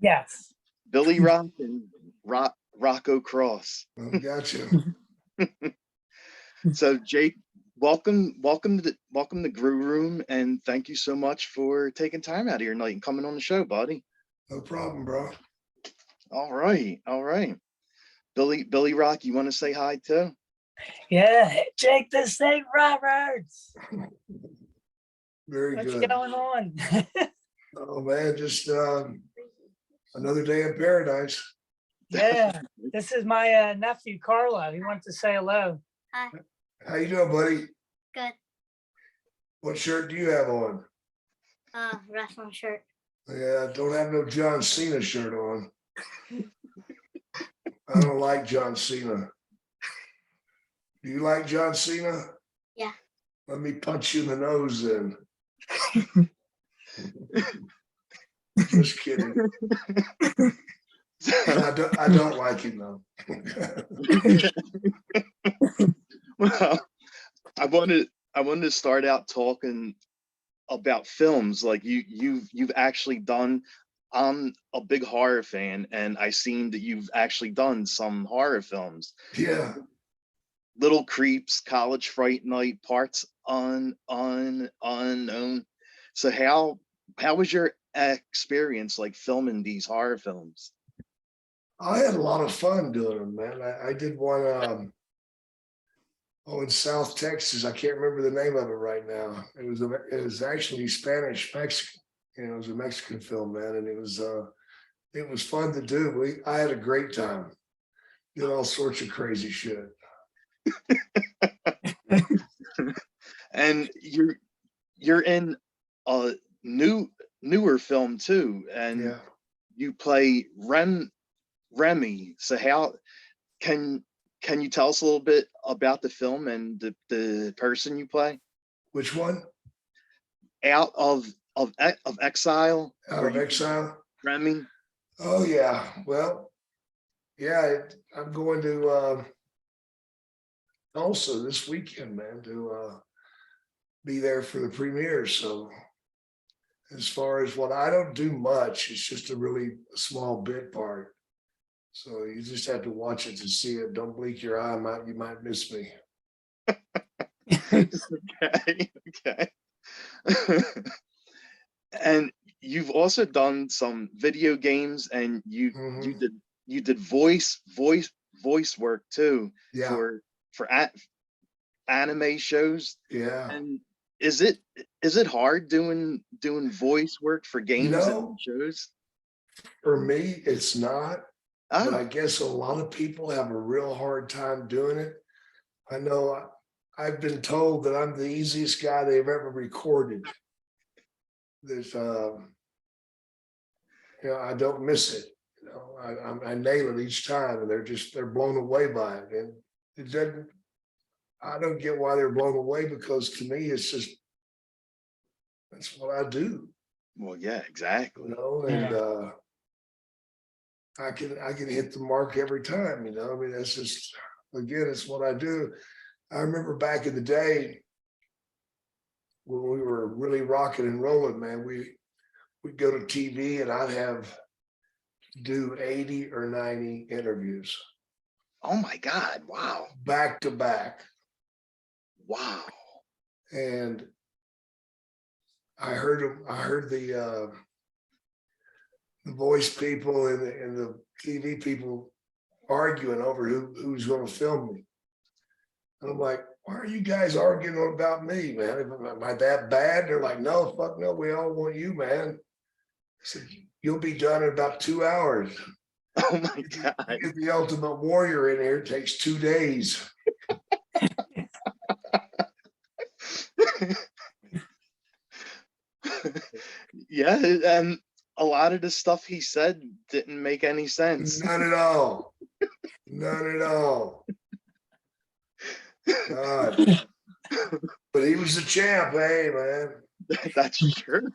Yes. Billy Rock and Rocco Cross. Gotcha. So Jake, welcome to Grue Rume, and thank you so much for taking time out of your night and coming on the show, buddy. No problem, bro. All right. Billy Rock, you want to say hi too? Yeah, Jake the Snake Roberts. Very What's good. going on? Oh man, just another day in paradise. Yeah, this is my nephew Carlo. He wants to say hello. Hi. How you doing, buddy? Good. What shirt do you have on? Wrestling shirt. Yeah, don't have no John Cena shirt on. I don't like John Cena. Do you like John Cena? Yeah. Let me punch you in the nose then. Just kidding. I don't like him though. Well, I wanted to start out talking about films. Like you've actually done. I'm a big horror fan, and I seen that you've actually done some horror films. Yeah. Little Creeps, College Fright Night, Parts Unknown. So how was your experience like filming these horror films? I had a lot of fun doing them, man. I did one in South Texas. I can't remember the name of it right now. It was actually Spanish Mexican. You know, it was a Mexican film, man, and it was fun to do. I had a great time. Did all sorts of crazy shit. And you're in a newer film too, and Yeah. you play Remy. So how can you tell us a little bit about the film and the person you play? Which one? Out of Exile. Out of Exile. Remy. Oh yeah. Well, yeah. I'm going to also this weekend, man, to be there for the premiere. So as far as what I don't do much, it's just a really small bit part. So you just have to watch it to see it. Don't blink your eye, you might miss me. Okay. And you've also done some video games, and you did voice work too. Yeah. For anime shows. Yeah. And is it hard doing voice work for games and shows? For me, it's not. Oh. But I guess a lot of people have a real hard time doing it. I know I've been told that I'm the easiest guy they've ever recorded. There's I don't miss it. You know, I nail it each time, and they're blown away by it. And it doesn't. I don't get why they're blown away, because to me it's just that's what I do. Well, yeah, exactly. You know, and I can hit the mark every time. You know, I mean, that's just, again, it's what I do. I remember back in the day when we were really rocking and rolling, man. We'd go to TV, and I'd have to do 80 or 90 interviews. Oh my God! Wow. Back to back. Wow. And I heard the voice people and the TV people arguing over who's going to film me. And I'm like, why are you guys arguing about me, man? Am I that bad? They're like, no, fuck no, we all want you, man. I said, you'll be done in about 2 hours. Oh my God. Get the Ultimate Warrior in here, it takes 2 days. Yeah, and a lot of the stuff he said didn't make any sense. None at all. None at all. God. But he was the champ, hey, man. That's true.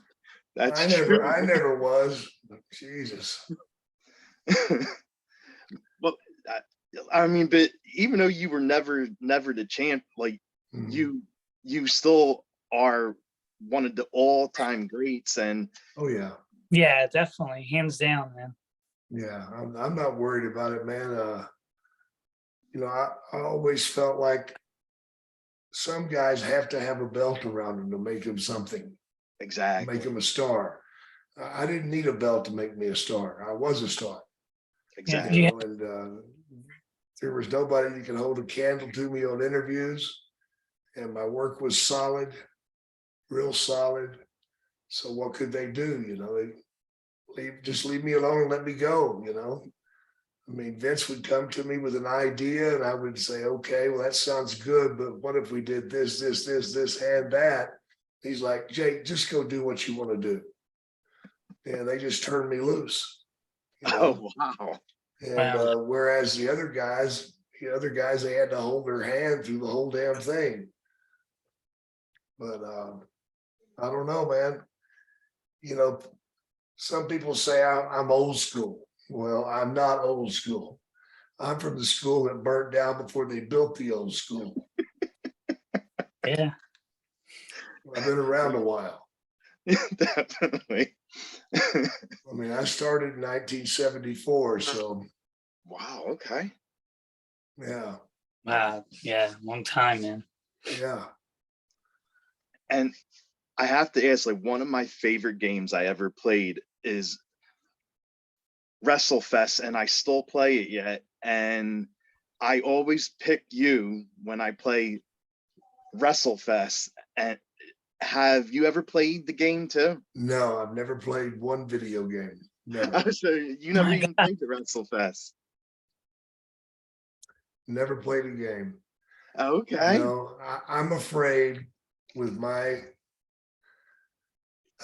That's true. I never was. Jesus. Well, I mean, but even though you were never the champ, like you still are one of the all-time greats, and oh yeah, Yeah, definitely. Hands down, man. Yeah, I'm not worried about it, man. I always felt like some guys have to have a belt around them to make them something, Exactly. make them a star. I didn't need a belt to make me a star. I was a star. Exactly. Yeah. And there was nobody that could hold a candle to me on interviews, and my work was solid, real solid. So what could they do? They just leave me alone and let me go. I mean, Vince would come to me with an idea, and I would say, okay, well, that sounds good, but what if we did this, and that? He's like, Jake, just go do what you want to do. And they just turned me loose. Oh, wow. And Wow. whereas the other guys, they had to hold their hand through the whole damn thing. But I don't know, man. Some people say I'm old school. Well, I'm not old school. I'm from the school that burnt down before they built the old school. Yeah. I've been around a while. Definitely. I mean, I started in 1974, so Wow. Okay. yeah, Wow. Yeah. Long time, man. yeah. And I have to ask, like, one of my favorite games I ever played is Wrestlefest, and I still play it yet. And I always pick you when I play Wrestlefest. And have you ever played the game too? No, I've never played one video game. Never, So you never My even God. played the Wrestlefest. never played a game. Okay. I'm afraid with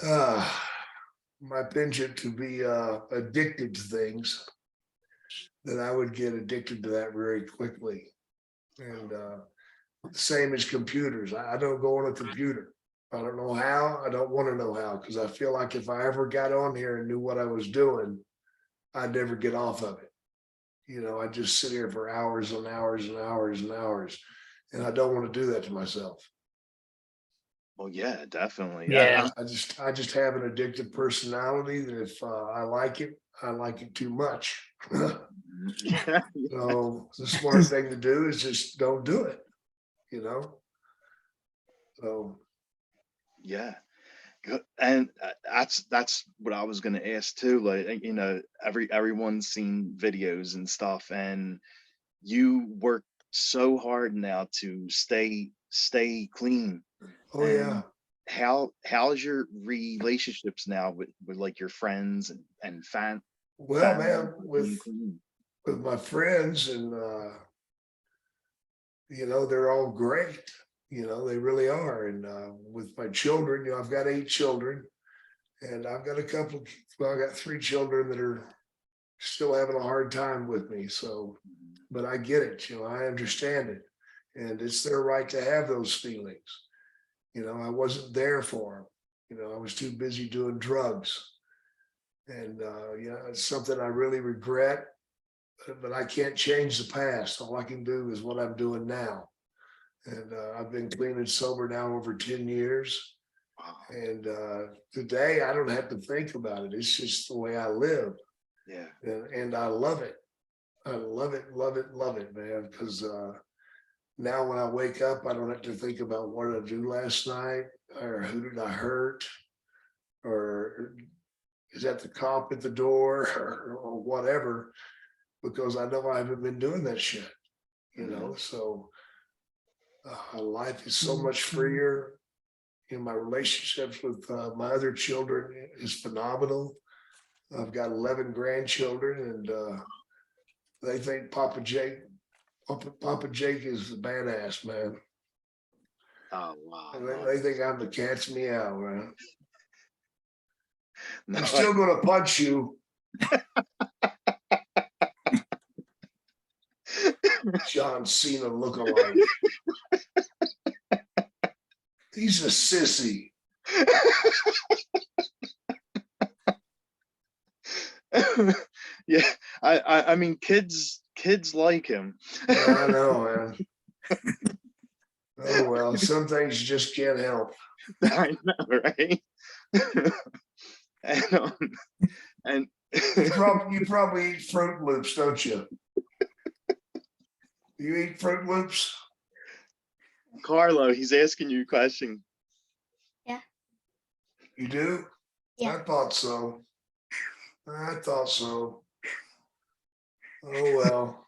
uh my penchant to be addicted to things, that I would get addicted to that very quickly. And same as computers. I don't go on a computer. I don't know how. I don't want to know how, because I feel like if I ever got on here and knew what I was doing, I'd never get off of it. I just sit here for hours and hours and hours and hours, and I don't want to do that to myself. Well, yeah, definitely. Yeah. I just have an addictive personality that if I like it too much. Yeah. So the smart thing to do is just don't do it, So Yeah. And that's what I was gonna ask too. Like, everyone's seen videos and stuff, and you work so hard now to stay clean. oh yeah. And how's your relationships now with like your friends and Well, family man, being clean? with my friends, and they're all great. They really are. And with my children, I've got 8 children, and I've got I got 3 children that are still having a hard time with me. So, but I get it, I understand it. And it's their right to have those feelings. I wasn't there for them. I was too busy doing drugs. And it's something I really regret, but I can't change the past. All I can do is what I'm doing now. And I've been clean and sober now over 10 years. Wow. And today I don't have to think about it. It's just the way I live. Yeah. And I love it. I love it, man. Because now when I wake up, I don't have to think about what did I do last night, or who did I hurt, or is that the cop at the door, or whatever, because I know I haven't been doing that shit, So life is so much freer. My relationships with my other children is phenomenal. I've got 11 grandchildren, and they think Papa Jake is the badass, man. Oh wow. And they think I'm the cat's meow, man. No, I'm still gonna punch you. John Cena lookalike. He's a sissy. Yeah, I mean, kids like him. I know, man. Oh well, some things you just can't help. I know, right? and and You probably eat Fruit Loops, don't you? You eat Fruit Loops? Carlo, he's asking you a question. You do? Yeah. I thought so. I thought so. Oh, well.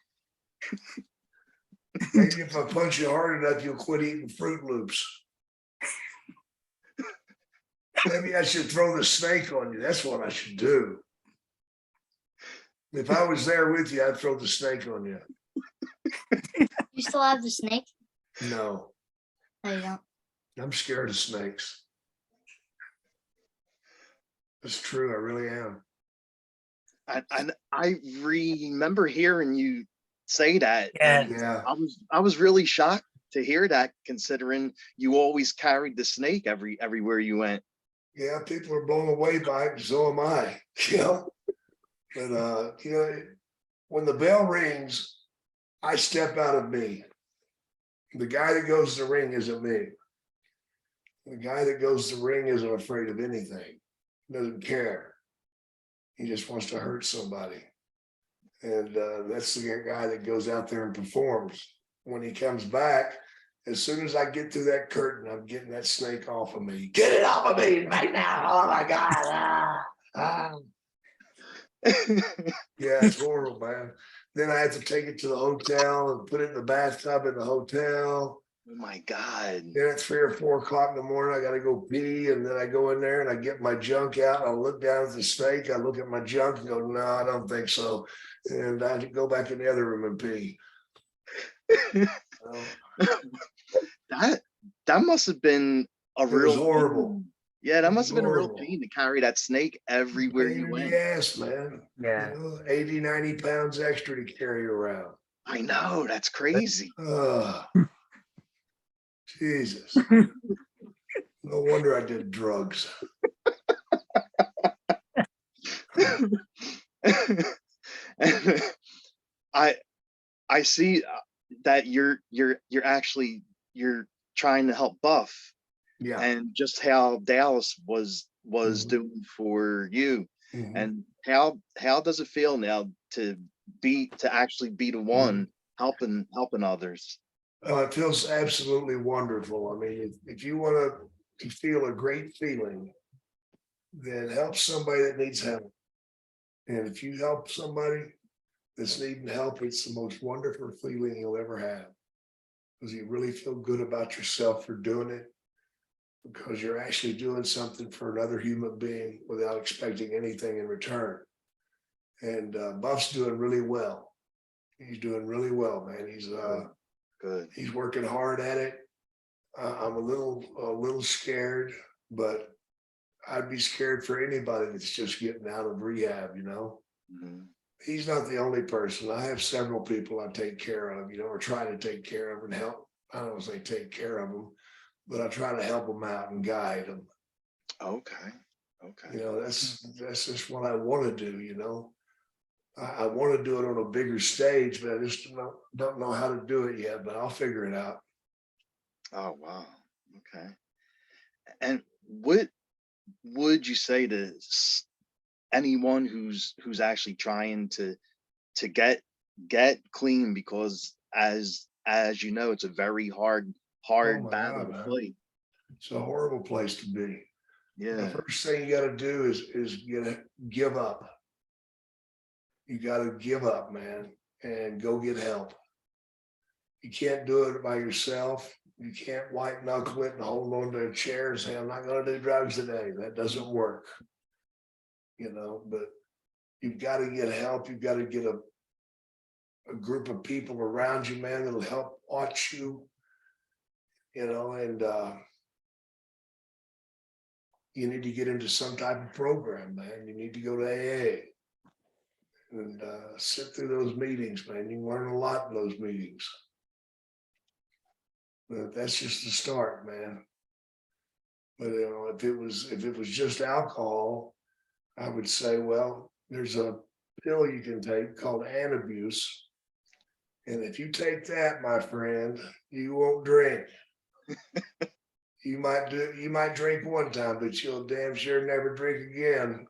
Maybe if I punch you hard enough, you'll quit eating Fruit Loops. Maybe I should throw the snake on you. That's what I should do. If I was there with you, I'd throw the snake on you. You still have the snake? No, No, you don't. I'm scared of snakes. That's true. I really am. I remember hearing you say that. Yeah. and Yeah. I was really shocked to hear that, considering you always carried the snake everywhere you went. Yeah, people are blown away by it, and so am I. You know, but when the bell rings, I step out of me. The guy that goes to the ring isn't me. The guy that goes to the ring isn't afraid of anything. Doesn't care. He just wants to hurt somebody. And that's the guy that goes out there and performs. When he comes back, as soon as I get through that curtain, I'm getting that snake off of me. Get it off of me right now. Oh my God. Yeah, it's horrible, man. Then I have to take it to the hotel and put it in the bathtub in the hotel. Oh my God. Then at 3 or 4 o'clock in the morning, I got to go pee. And then I go in there and I get my junk out. I look down at the snake. I look at my junk and go, no, I don't think so. And I go back in the other room and pee. That must have been a It real was horrible. Yeah, that It must have was been a real horrible. pain to carry that snake everywhere Pain you in went. the ass, man. Yeah. 80, 90 pounds extra to carry around. I know, that's crazy. Jesus. No wonder I did drugs. I see that you're trying to help Buff, Yeah. and just how Dallas was Mhm. doing for you. Mhm. And how does it feel now to actually be the one helping others? It feels absolutely wonderful. I mean, if you want to feel a great feeling, then help somebody that needs help. And if you help somebody that's needing help, it's the most wonderful feeling you'll ever have. Because you really feel good about yourself for doing it, because you're actually doing something for another human being without expecting anything in return. And Buff's doing really well. He's doing really well, man. He's Good. He's working hard at it. I'm a little scared, but I'd be scared for anybody that's just getting out of rehab, you know. Mhm. He's not the only person. I have several people I take care of, you know, or try to take care of and help. I don't say take care of them, but I try to help them out and guide them. Okay. You know, that's just what I want to do, you know. I want to do it on a bigger stage, but I just don't know how to do it yet, but I'll figure it out. Oh wow. Okay. And what would you say to anyone who's actually trying to get clean? Because as you know, it's a very hard Oh my battle God, to man. fight. It's a horrible place to be. The Yeah. first thing you got to do is give up. You got to give up, man, and go get help. You can't do it by yourself. You can't white knuckle it and hold on to a chair and say, I'm not going to do drugs today. That doesn't work, you know, but you've got to get help. You've got to get a group of people around you, man, that'll help watch you, you know, and you need to get into some type of program, man. You need to go to AA and sit through those meetings, man. You learn a lot in those meetings. But that's just the start, man. But you know, if it was just alcohol, I would say, well, there's a pill you can take called Antabuse. And if you take that, my friend, you won't drink. You might drink one time, but you'll damn sure never drink again.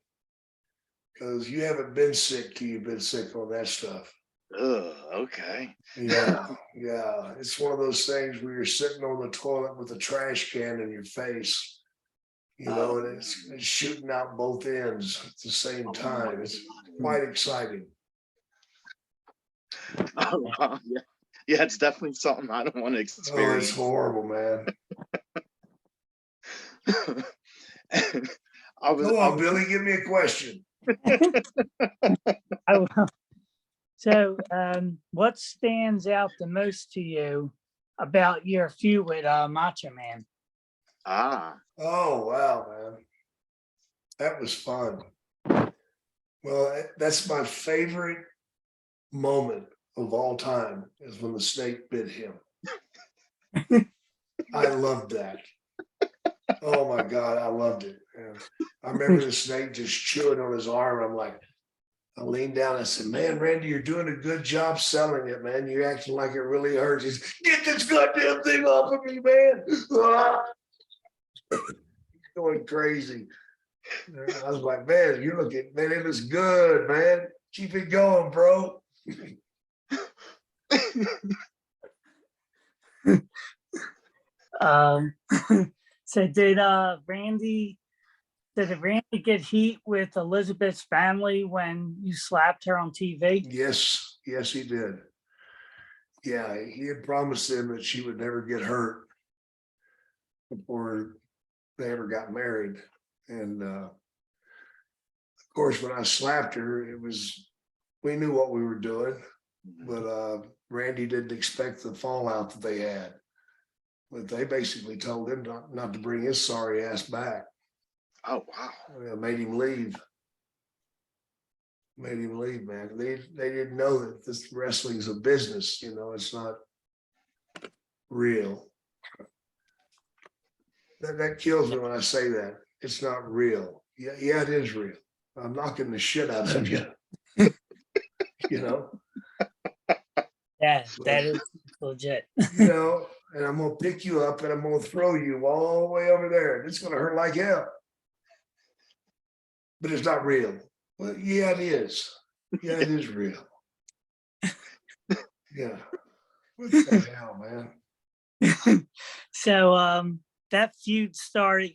Because you haven't been sick till you've been sick on that stuff. Okay. Yeah, yeah. It's one of those things where you're sitting on the toilet with a trash can in your face, and it's shooting out both ends at the same time. It's quite exciting. Oh, wow. Yeah. Yeah, it's definitely something I don't want to Oh, it's experience. horrible, man. I was, Come I on, was Billy, give me a question. I will. So, what stands out the most to you about your feud with Macho Man? Oh, wow, man. That was fun. Well, that's my favorite moment of all time is when the snake bit him. I loved that. Oh my God, I loved it. And I remember the snake just chewing on his arm. I'm like, I leaned down and I said, man, Randy, you're doing a good job selling it, man. You're acting like it really hurts. He's, get this goddamn thing off of me, man. Ah! Going crazy. I was like, man, you looking, man, it looks good, man. Keep it going, bro. So did Randy get heat with Elizabeth's family when you slapped her on TV? Yes, yes, he did. Yeah, he had promised them that she would never get hurt before they ever got married. And of course, when I slapped her, we knew what we were doing, but Randy didn't expect the fallout that they had. But they basically told him not to bring his sorry ass back. Oh, wow. Made him leave. Made him leave, man. They didn't know that this wrestling's a business, it's not real. That kills me when I say that. It's not real. Yeah, it is real. I'm knocking the shit out of you. Yeah, that is legit. And I'm gonna pick you up and I'm gonna throw you all the way over there. It's gonna hurt like hell. But it's not real. Well, yeah, it is. Yeah, it is real. Yeah. What the hell, man? So that feud started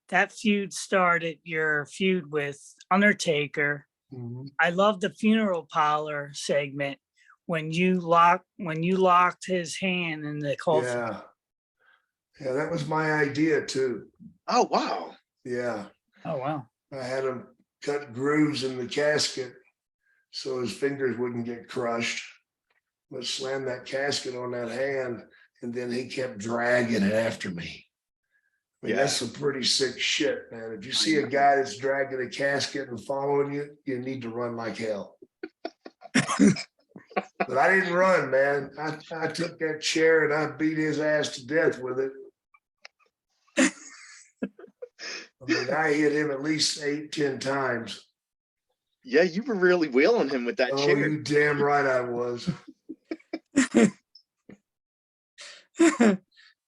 that feud started your feud with Undertaker. Mhm. I love the funeral parlor segment when you locked his hand in the coffin. Yeah. Yeah, that was my idea too. Oh, wow. Yeah. Oh wow. I had him cut grooves in the casket so his fingers wouldn't get crushed. But slam that casket on that hand, and then he kept dragging it after me. I mean, that's some pretty sick shit, man. If you see a guy that's dragging a casket and following you, you need to run like hell. But I didn't run, man. I took that chair and I beat his ass to death with it. I mean, I hit him at least 8-10 times. Yeah, you were really wheeling him with that Oh, chair. you damn right I was.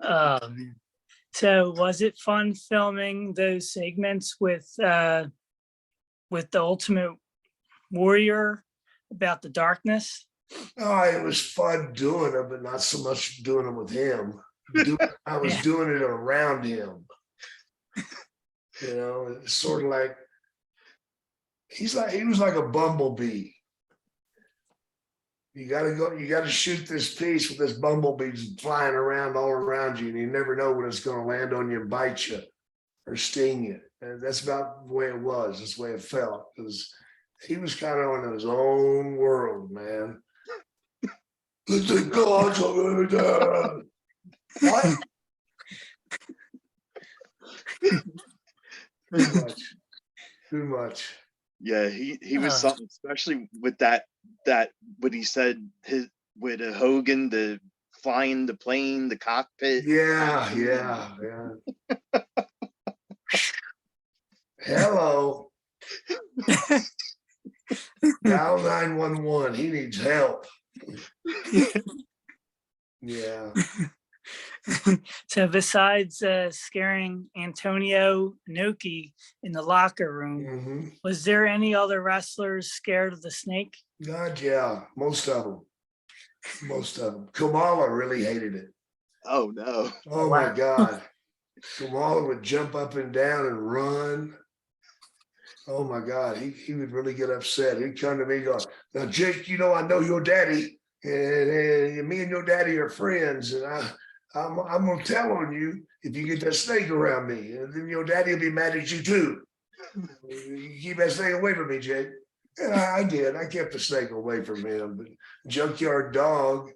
Man. So was it fun filming those segments with the Ultimate Warrior about the darkness? Oh, it was fun doing it, but not so much doing it with him. I was doing it around him. It's sort of like he was like a bumblebee. You gotta shoot this piece with this bumblebee flying around all around you, and you never know when it's gonna land on you and bite you or sting you. And that's about the way it was, that's the way it felt. Because he was kind of in his own world, man. Let the gods over there. What? Too much. Yeah, he was something, especially with that what he said with Hogan, the flying the plane, the cockpit. Yeah. Hello. Dial 911. He needs help. Yeah. So besides scaring Antonio Inoki in the locker room, Mhm. was there any other wrestlers scared of the snake? God, yeah, most of them. Most of them. Kamala really hated it. Oh no. Oh Wow. my God. Kamala would jump up and down and run. Oh my God, he would really get upset. He'd come to me and go, now, Jake, you know, I know your daddy, and me and your daddy are friends, and I'm gonna tell on you if you get that snake around me, and then your daddy will be mad at you too. You keep that snake away from me, Jake. And I did. I kept the snake away from him. But Junkyard Dog,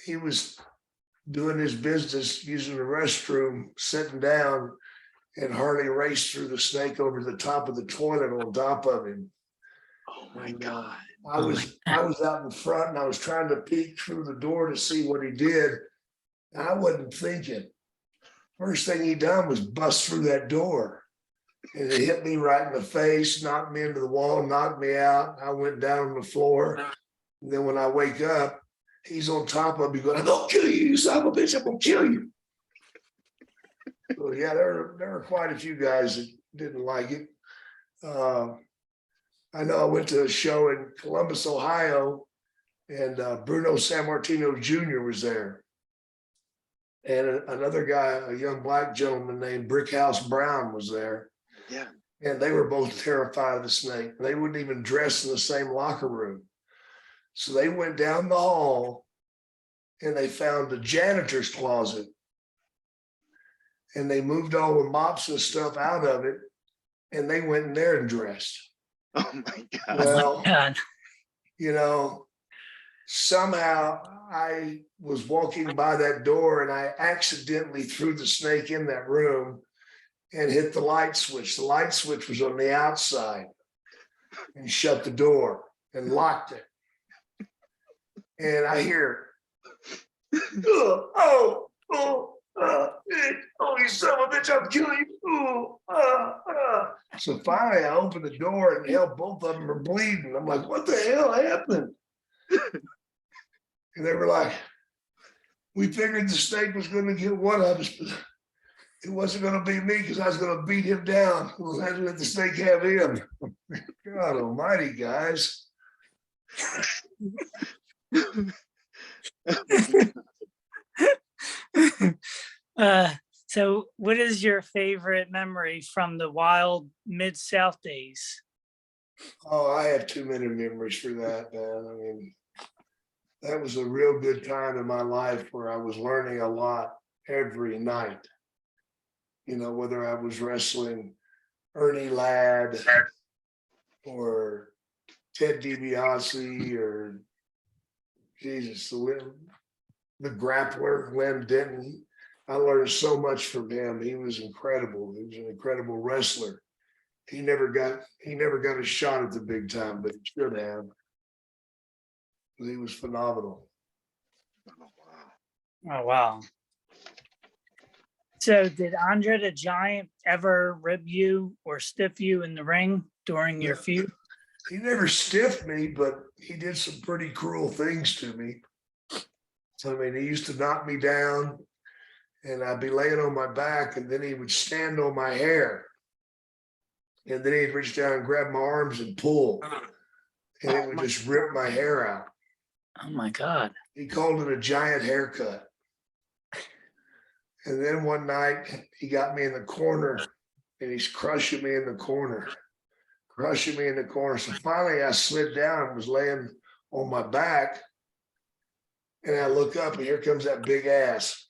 he was doing his business, using the restroom, sitting down, and Harley raced through the snake over the top of the toilet on top of him. Oh my And, God. I was out in front and I was trying to peek through the door to see what he did. And I wasn't thinking. First thing he done was bust through that door. And it hit me right in the face, knocked me into the wall, knocked me out. I went down on the floor. And then when I wake up, he's on top of me going, I'm gonna kill you, you son of a bitch, I'm gonna kill you. So yeah, there were quite a few guys that didn't like it. I know I went to a show in Columbus, Ohio, and Bruno Sammartino Jr. was there. And another guy, a young black gentleman named Brickhouse Brown was there. Yeah. And they were both terrified of the snake. They wouldn't even dress in the same locker room. So they went down the hall and they found the janitor's closet. And they moved all the mops and stuff out of it. And they went in there and dressed. Oh my God. Well, God. you know, somehow I was walking by that door and I accidentally threw the snake in that room and hit the light switch. The light switch was on the outside and shut the door and locked it. And I hear, oh, you son of a bitch, I'm killing you. So finally I opened the door and hell, both of them are bleeding. I'm like, what the hell happened? And they were like, we figured the snake was going to get one of us, but it wasn't going to be me because I was going to beat him down. We'll have to let the snake have him. God almighty, guys. So what is your favorite memory from the wild Mid-South days? Oh, I have too many memories for that, man. I mean, that was a real good time in my life where I was learning a lot every night. You know, whether I was wrestling Ernie Ladd or Ted DiBiase or Jesus, the grappler, Len Denton. I learned so much from him. He was incredible. He was an incredible wrestler. He never got a shot at the big time, but he should have. He was phenomenal. Oh, wow. So did Andre the Giant ever rib you or stiff you in the ring during your feud? He never stiffed me, but he did some pretty cruel things to me. I mean, he used to knock me down and I'd be laying on my back and then he would stand on my hair. And then he'd reach down and grab my arms and pull. And it would just rip my hair out. Oh my God. He called it a giant haircut. And then one night he got me in the corner and he's crushing me in the corner. So finally I slid down and was laying on my back. And I look up and here comes that big ass.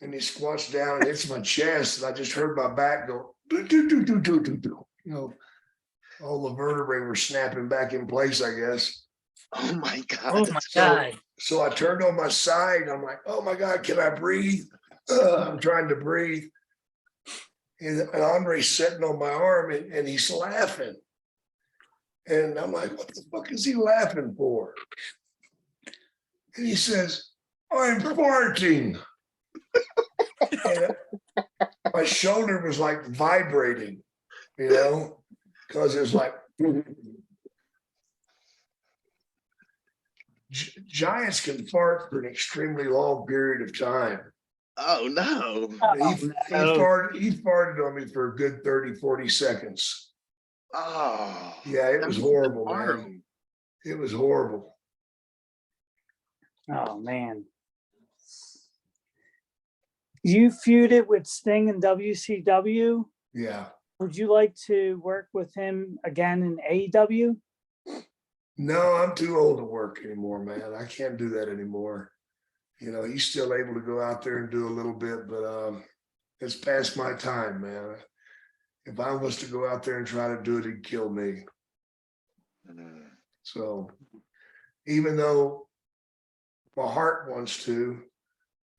And he squats down and hits my chest. And I just heard my back go, do, do, do, do, do, do, do. You know, all the vertebrae were snapping back in place, I guess. Oh my God. Oh my God. So I turned on my side. I'm like, oh my God, can I breathe? I'm trying to breathe. And Andre's sitting on my arm and he's laughing. And I'm like, what the fuck is he laughing for? And he says, I'm farting. And my shoulder was like vibrating, you know, because it was like, giants can fart for an extremely long period of time. Oh no. He farted on me for a good 30, 40 seconds. Oh. Yeah, it that was must have been horrible, man. horrible. It was horrible. Oh man. You feuded with Sting in WCW. Yeah. Would you like to work with him again in AEW? No, I'm too old to work anymore, man. I can't do that anymore. You know, he's still able to go out there and do a little bit, but it's past my time, man. If I was to go out there and try to do it, he'd kill me. Mm. So even though my heart wants to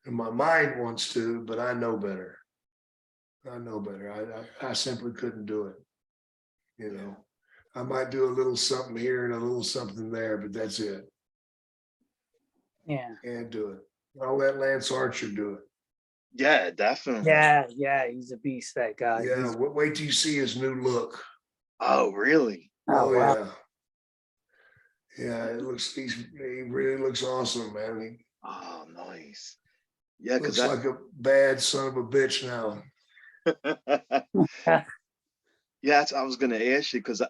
and my mind wants to, but I know better. I know better. I simply couldn't do it. You know, I might do a little something here and a little something there, but that's it. Yeah. Can't do it. I'll let Lance Archer do it. Yeah, definitely. Yeah, he's a beast, that guy. Yeah, wait till you see his new look. Oh, really? Oh, wow. Yeah. Yeah, he really looks awesome, man. He Oh, nice. Yeah, looks because like a bad son of a bitch now. yeah, I was gonna ask you because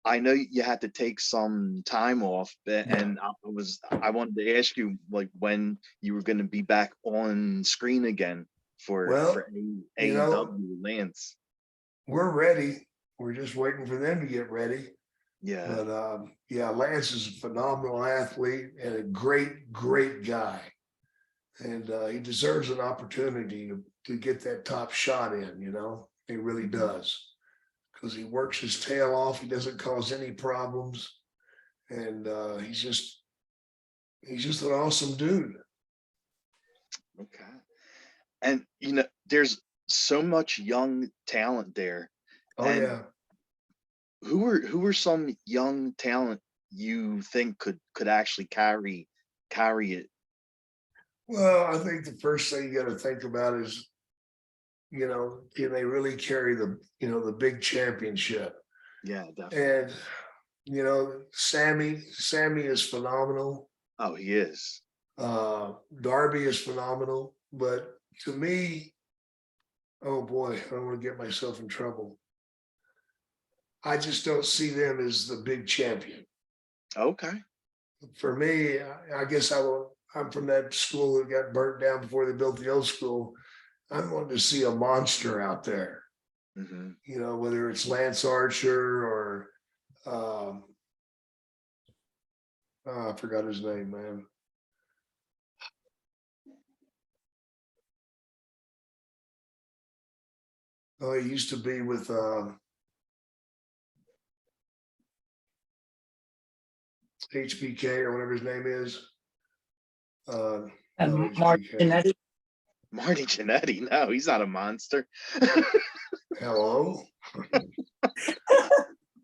I know you had to take some time off, and I wanted to ask you like when you were gonna be back on screen again for Well, AEW Lance. We're ready. We're just waiting for them to get ready. Yeah. But yeah, Lance is a phenomenal athlete and a great, great guy. And he deserves an opportunity to get that top shot in, you know, he really does. Because he works his tail off, he doesn't cause any problems. And he's just an awesome dude. Okay. And there's so much young talent there. Oh and yeah. Who are some young talent you think could actually carry it? Well, I think the first thing you got to think about is, you know, can they really carry the big championship? Yeah, definitely. And you know, Sammy is phenomenal. Oh, he is. Darby is phenomenal, but to me, oh boy, I don't want to get myself in trouble. I just don't see them as the big champion. Okay. For me, I guess I'm from that school that got burnt down before they built the old school. I wanted to see a monster out there. Mm-hmm. You know, whether it's Lance Archer or I forgot his name, man. Oh, he used to be with HBK or whatever his name is. And Mark HBK. Jannetty. Marty Jannetty. No, he's not a monster. Hello.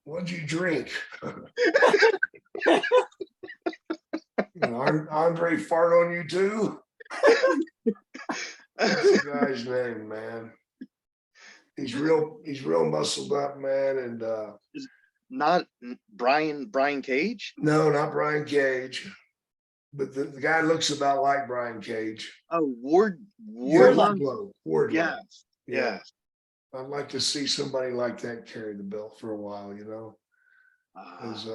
What'd you drink? Andre fart on you too? What's the guy's name, man? He's real muscled up, man. And Not Brian Cage? no, not Brian Cage. But the guy looks about like Brian Cage. Oh, Wardlow. Yeah. Yeah. I'd like to see somebody like that carry the belt for a while, you know. Because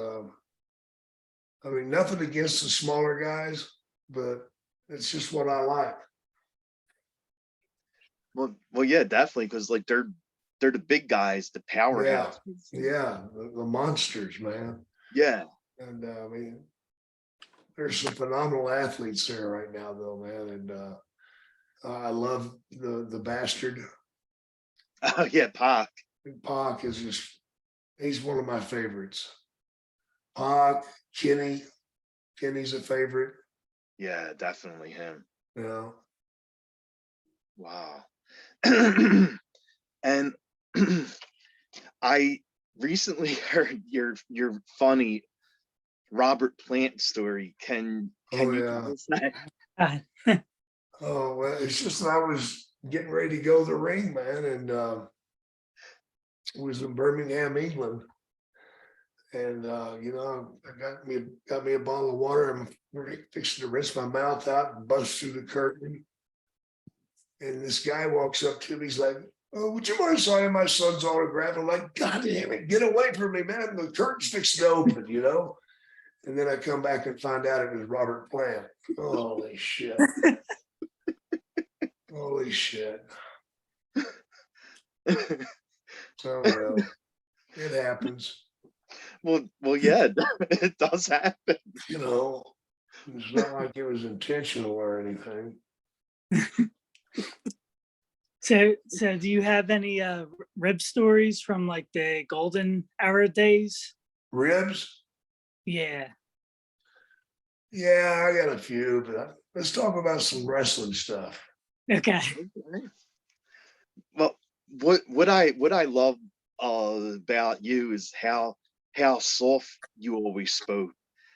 I mean, nothing against the smaller guys, but it's just what I like. Well, yeah, definitely, because like they're the big guys, the powerhouse. Yeah, the monsters, man. Yeah. And I mean, there's some phenomenal athletes there right now, though, man. And I love the bastard. Oh yeah, Pac. Pac is he's one of my favorites. Pac, Kenny's a favorite. Yeah, definitely him. You know. Wow. And I recently heard your funny Robert Plant story. Can you tell us that? Oh well, it's just that I was getting ready to go to the ring, man, and it was in Birmingham, England. And you know, I got me a bottle of water. I'm fixing to rinse my mouth out and bust through the curtain. And this guy walks up to me, he's like, "Oh, would you mind signing my son's autograph?" I'm like, "God damn it, get away from me, man. The curtain's fixing to open, you know?" And then I come back and find out it was Robert Plant. Holy shit. Holy shit. So, you know, it happens. Well, yeah, it does happen. You know, it's not like it was intentional or anything. So do you have any rib stories from like the golden era days? Ribs? Yeah. Yeah, I got a few, but let's talk about some wrestling stuff. Okay. Well, what I love about you is how soft you always spoke,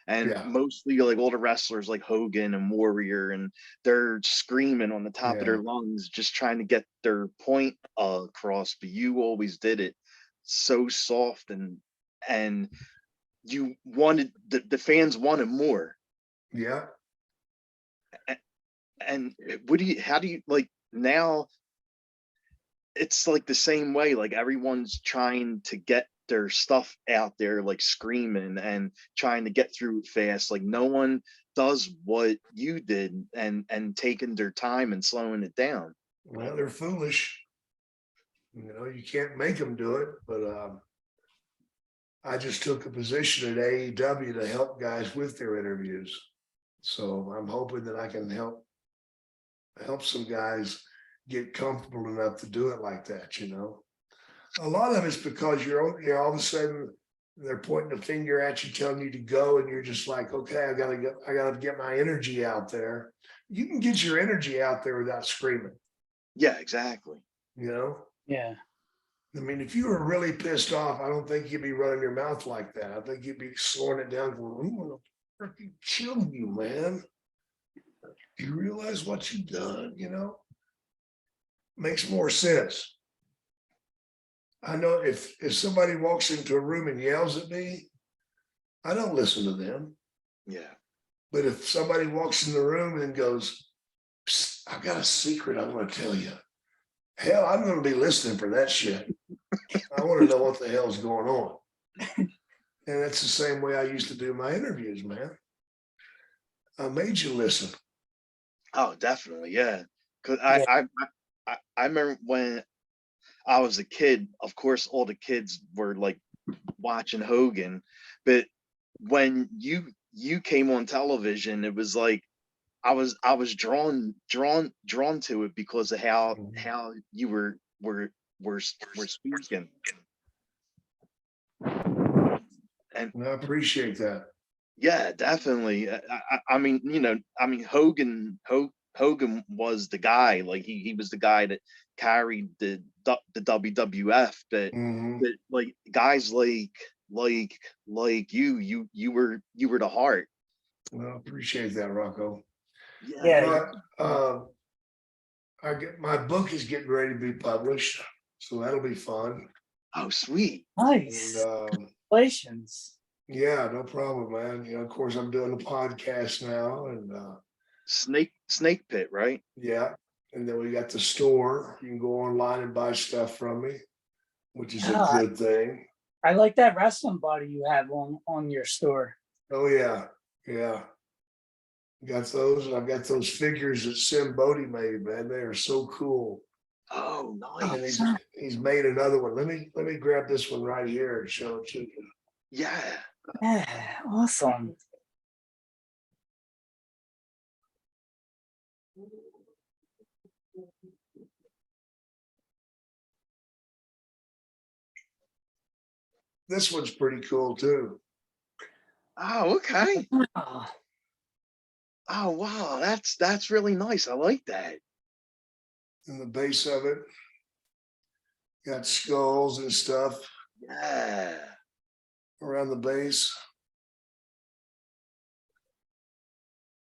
and Yeah. mostly like all the wrestlers like Hogan and Warrior, and they're screaming on the top of Yeah. their lungs, just trying to get their point across. But you always did it so soft, and you wanted the fans wanted more. Yeah. And what do you? How do you like now? It's like the same way, like everyone's trying to get their stuff out there, like screaming and trying to get through it fast. Like no one does what you did, and taking their time and slowing it down. Well, they're foolish. You know, you can't make them do it, but I just took a position at AEW to help guys with their interviews. So I'm hoping that I can help some guys get comfortable enough to do it like that, you know. A lot of it's because you're all of a sudden they're pointing a finger at you, telling you to go, and you're just like, okay, I gotta get my energy out there. You can get your energy out there without screaming, Yeah, exactly. you know. Yeah. I mean, if you were really pissed off, I don't think you'd be running your mouth like that. I think you'd be slowing it down, going, "I'm gonna freaking kill you, man. Do you realize what you've done?" You know, makes more sense. I know if somebody walks into a room and yells at me, I don't listen to them. Yeah. But if somebody walks in the room and goes, "Psst, I've got a secret I'm going to tell you," hell, I'm going to be listening for that shit. I want to know what the hell's going on. And that's the same way I used to do my interviews, man. I made you listen. Oh, definitely. Yeah. Cause Yeah. I remember when I was a kid, of course, all the kids were like watching Hogan, but when you came on television, it was like I was drawn to it because of how you were speaking. And And I appreciate that. yeah, definitely. I mean, you know, I mean, Hogan was the guy. Like he was the guy that carried the WWF. Mhm. But like guys like you were the heart. Well, I appreciate that, Rocco. Yeah. Yeah. But my book is getting ready to be published, so that'll be fun. Oh, sweet. Nice. And Congratulations. yeah, no problem, man. You know, of course, I'm doing a podcast now, and Snake Pit, right? yeah, and then we got the store. You can go online and buy stuff from me, which is a Yeah, good thing. I like that wrestling body you have on your store. Oh yeah, yeah. Got those, and I've got those figures that Sim Bodie made, man. They are so cool. Oh, And nice. he's made another one. Let me grab this one right here and show it to you. Yeah. Yeah, awesome. This one's pretty cool too. Oh, okay. Oh, Oh, wow. That's really nice. I like that. In the base of it, got skulls and stuff Yeah. around the base.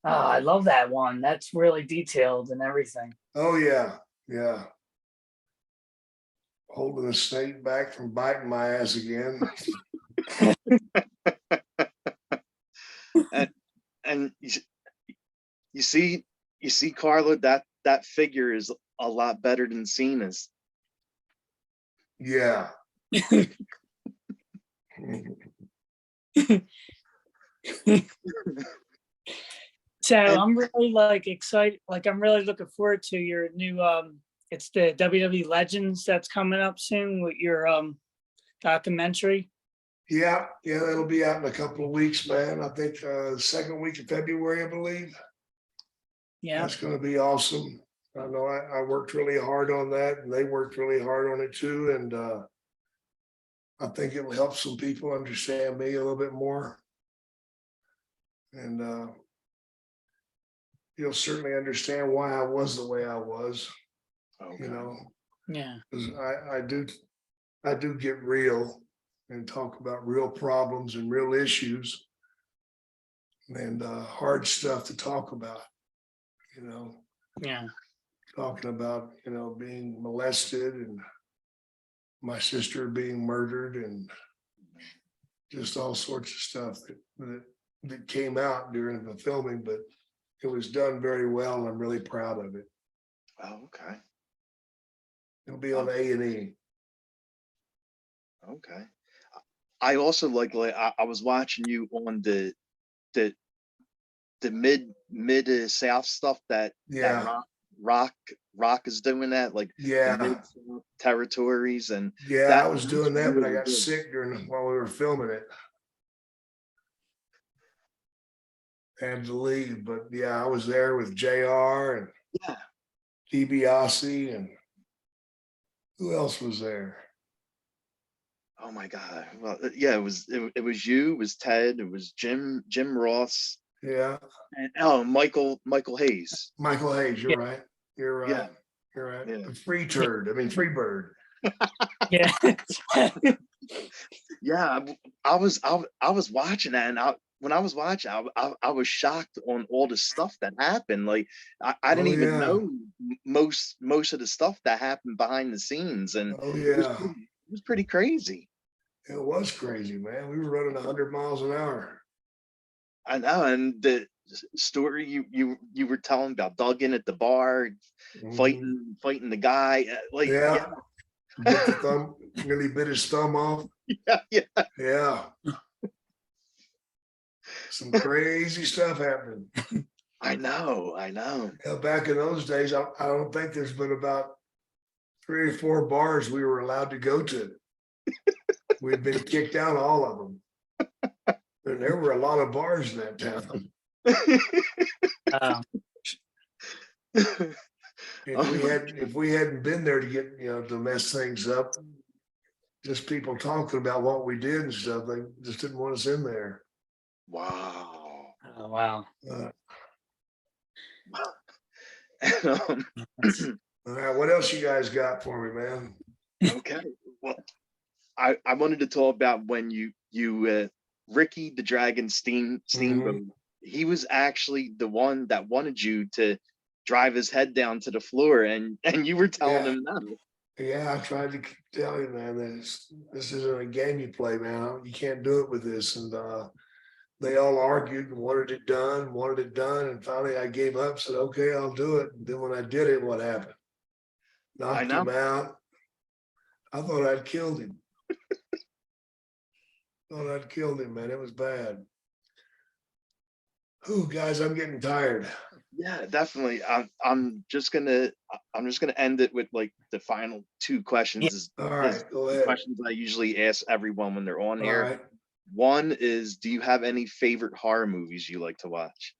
I love that one. That's really detailed and everything. Oh yeah, yeah. Holding a snake back from biting my ass again. And you see see, Carla, that figure is a lot better than Cena's. Yeah. So I'm really like excited. Like I'm really looking forward to your new it's the WWE Legends that's coming up soon with your documentary. Yeah, that'll be out in a couple of weeks, man. I think second week of February, I believe. Yeah. That's gonna be awesome. I know I worked really hard on that, and they worked really hard on it too, and I think it will help some people understand me a little bit more. And you'll certainly understand why I was the way I was, Okay. you know, Yeah. 'cause I do get real and talk about real problems and real issues and hard stuff to talk about, you know, Yeah. talking about, being molested and my sister being murdered and just all sorts of stuff that came out during the filming, but it was done very well, and I'm really proud of it. Oh, okay. It'll be on A&E. Okay. I also like I was watching you on the mid South stuff that Yeah, rock is doing that, like the yeah, mid South territories, and yeah. I was that's doing that, but I really got good. sick while we were filming it. Had to leave, but yeah, I was there with JR and Yeah. DiBiase, and who else was there? Oh my God. Well, yeah, it was you, it was Ted, it was Jim Ross, Yeah, and Michael Hayes. Michael Hayes. You're Yeah. right. You're Yeah. right. You're right. Yeah. A free turd. I mean, free bird. Yeah. Yeah, I was watching that, and when I was watching, I was shocked on all the stuff that happened. Like I didn't Oh even yeah. know most of the stuff that happened behind the scenes, and Oh it was yeah. pretty crazy. It was crazy, man. We were running 100 miles an hour. I know, and the story you were telling about Duggan at the bar Mhm. fighting the guy, like Yeah, yeah, bit the thumb, nearly bit his thumb off. yeah. Yeah, some crazy stuff happened. I know. Yeah, back in those days, I don't think there's been about 3 or 4 bars we were allowed to go to. We'd been kicked out of all of them. And there were a lot of bars in that town. Um, If we hadn't been there to get, to mess things up, just people talking about what we did and stuff, they just didn't want us in there. Wow. oh, wow. Uh, And, all right, what else you guys got for me, man? okay. Well, I wanted to talk about when you Ricky the Dragon Steamboat. He was actually the one that wanted you to drive his head down to the floor, and you were telling Yeah. him no. Yeah, I tried to tell you, man, that this isn't a game you play, man. You can't do it with this. And they all argued and wanted it done. And finally I gave up, said, okay, I'll do it. And then when I did it, what happened? I Knocked know. him out. I thought I'd killed him. Man. It was bad. Oh, guys, I'm getting tired. Yeah, definitely. I'm just gonna end it with like the final 2 questions. Is All right, go ahead. questions I usually ask everyone when they're on All here. right. One is, do you have any favorite horror movies you like to watch?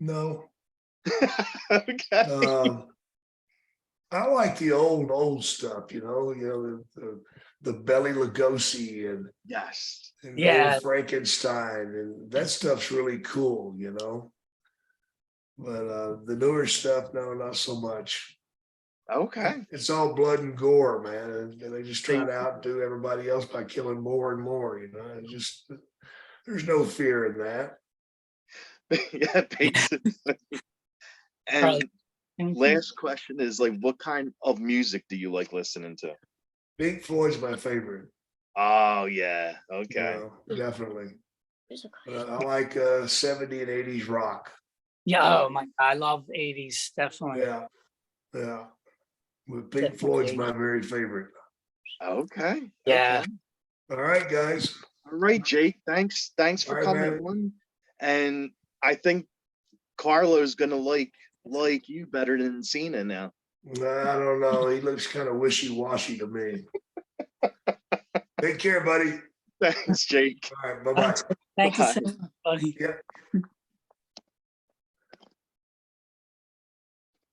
No. Okay. I like the old stuff, the Bela Lugosi and Yes. Yeah. old Frankenstein, and that stuff's really cool, But the newer stuff, no, not so much. Okay. It's all blood and gore, man, and they just try to outdo everybody else by killing more and more. It's just there's no fear in that. Yeah, basically. And last question is, like, what kind of music do you like listening to? Pink Floyd's my favorite. Oh yeah. Okay. Definitely. There's a question. I like 70 and 80s rock. Yeah, oh my God, I love 80s, definitely. Yeah, yeah. But Pink Floyd's my very favorite. Okay. Yeah. Okay. All right, guys. All right, Jake. Thanks for All right, coming man. on. And I think Carlo's gonna like you better than Cena now. I don't know. He looks kind of wishy-washy to me. Take care, buddy. Thanks, Jake. All right, bye-bye. Thank you so Bye. much, buddy. Yep.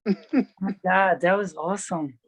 Oh my God, that was awesome.